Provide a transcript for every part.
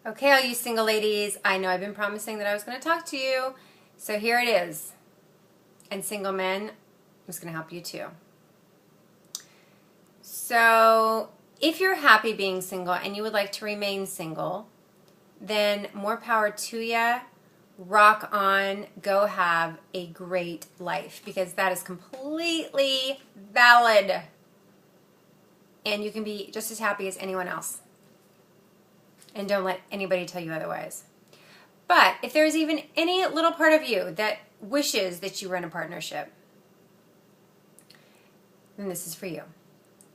Okay, all you single ladies, I know I've been promising that I was going to talk to you, so here it is. And single men, I'm just going to help you too. So, if you're happy being single and you would like to remain single, then more power to you. Rock on, go have a great life, because that is completely valid. And you can be just as happy as anyone else. And don't let anybody tell you otherwise. But if there's even any little part of you that wishes that you were in a partnership, then this is for you.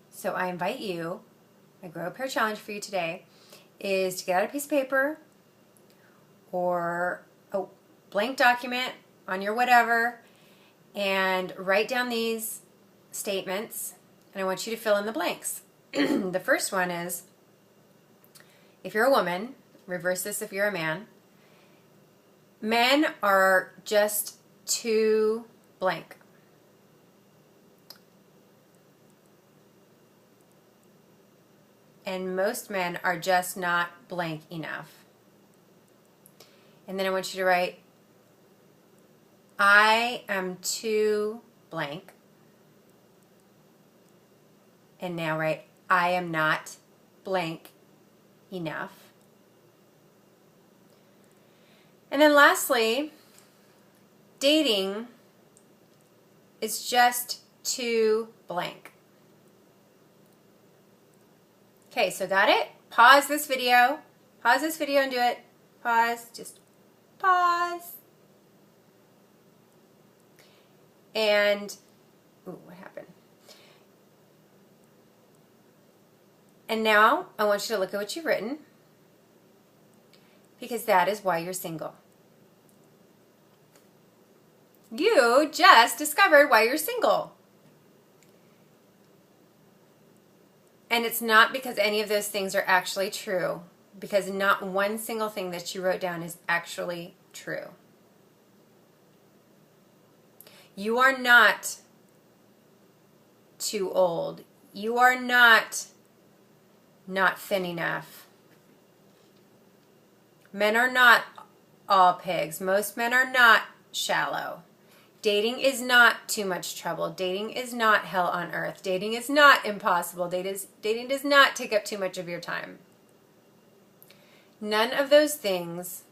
So I invite you, my Grow a Pair challenge for you today is to get out a piece of paper or a blank document on your whatever and write down these statements, and I want you to fill in the blanks. The first one is, if you're a woman, reverse this if you're a man. Men are just too blank. And most men are just not blank enough. And then I want you to write, I am too blank. And now write, I am not blank enough. And then lastly, dating is just too blank. Okay, so got it? Pause this video. Pause this video and do it. Pause. Just pause. And, ooh, what happened? And now I want you to look at what you've written, because that is why you're single. You just discovered why you're single. And it's not because any of those things are actually true, because not one single thing that you wrote down is actually true. You are not too old. You are not thin enough. Men are not all pigs. Most men are not shallow. Dating is not too much trouble. Dating is not hell on earth. Dating is not impossible. Dating does not take up too much of your time. None of those things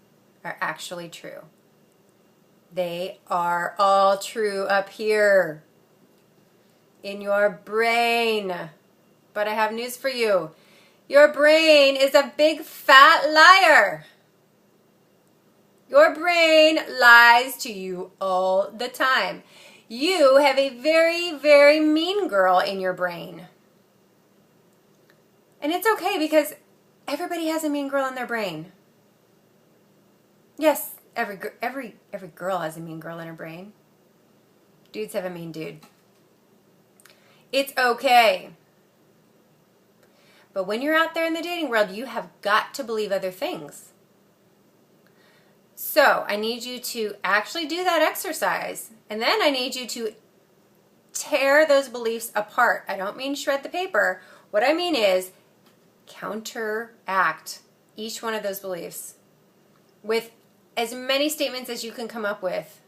are actually true. They are all true up here in your brain. But I have news for you. Your brain is a big fat liar. Your brain lies to you all the time. You have a very, very mean girl in your brain. And it's okay, because everybody has a mean girl in their brain. Yes, every girl has a mean girl in her brain. Dudes have a mean dude. It's okay. But when you're out there in the dating world, you have got to believe other things. So I need you to actually do that exercise, and then I need you to tear those beliefs apart. I don't mean shred the paper. What I mean is counteract each one of those beliefs with as many statements as you can come up with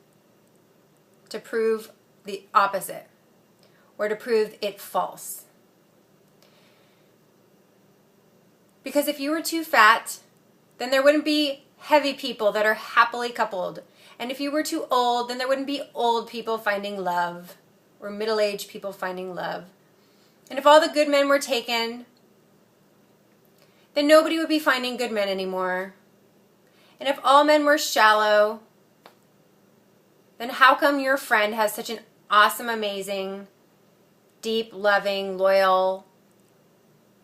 to prove the opposite, or to prove it false. Because if you were too fat, then there wouldn't be heavy people that are happily coupled. And if you were too old, then there wouldn't be old people finding love, or middle-aged people finding love. And if all the good men were taken, then nobody would be finding good men anymore. And if all men were shallow, then how come your friend has such an awesome, amazing, deep, loving, loyal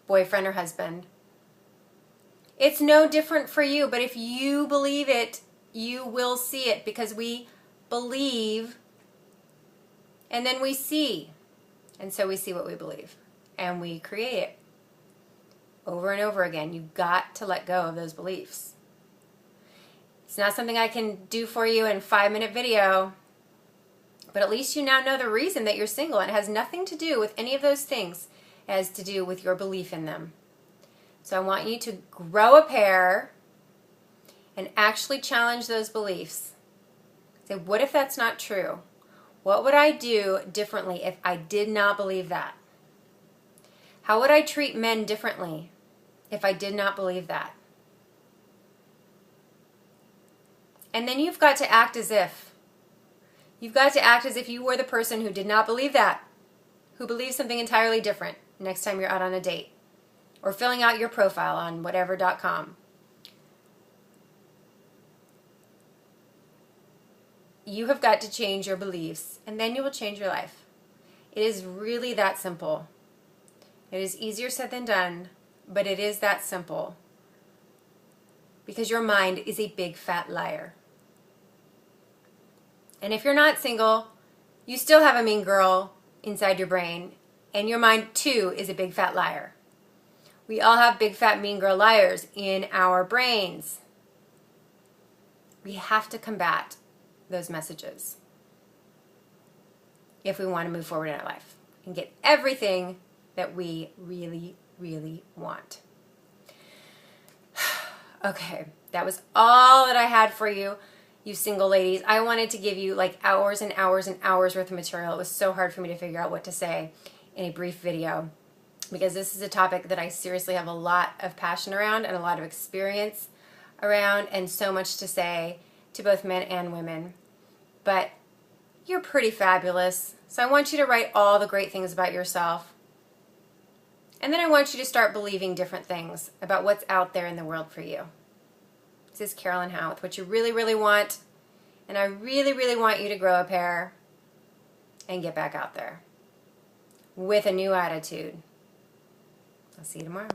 boyfriend or husband? It's no different for you, but if you believe it, you will see it, because we believe and then we see. And so we see what we believe, and we create it over and over again. You've got to let go of those beliefs. It's not something I can do for you in a 5-minute video, but at least you now know the reason that you're single, and it has nothing to do with any of those things. It has to do with your belief in them. So I want you to grow a pair and actually challenge those beliefs. Say, what if that's not true? What would I do differently if I did not believe that? How would I treat men differently if I did not believe that? And then you've got to act as if. You've got to act as if you were the person who did not believe that, who believes something entirely different next time you're out on a date or filling out your profile on whatever.com. You have got to change your beliefs, and then you will change your life. It is really that simple. It is easier said than done, but it is that simple. Because your mind is a big fat liar. And if you're not single, you still have a mean girl inside your brain, and your mind too is a big fat liar. We all have big fat mean girl liars in our brains. We have to combat those messages if we want to move forward in our life and get everything that we really, really want. Okay, that was all that I had for you, you single ladies. I wanted to give you like hours and hours and hours worth of material. It was so hard for me to figure out what to say in a brief video because this is a topic that I seriously have a lot of passion around and a lot of experience around and so much to say to both men and women. But you're pretty fabulous. So I want you to write all the great things about yourself. And then I want you to start believing different things about what's out there in the world for you. This is Caralyn Howe with what you really, really want. And I really, really want you to grow a pair and get back out there with a new attitude. I'll see you tomorrow.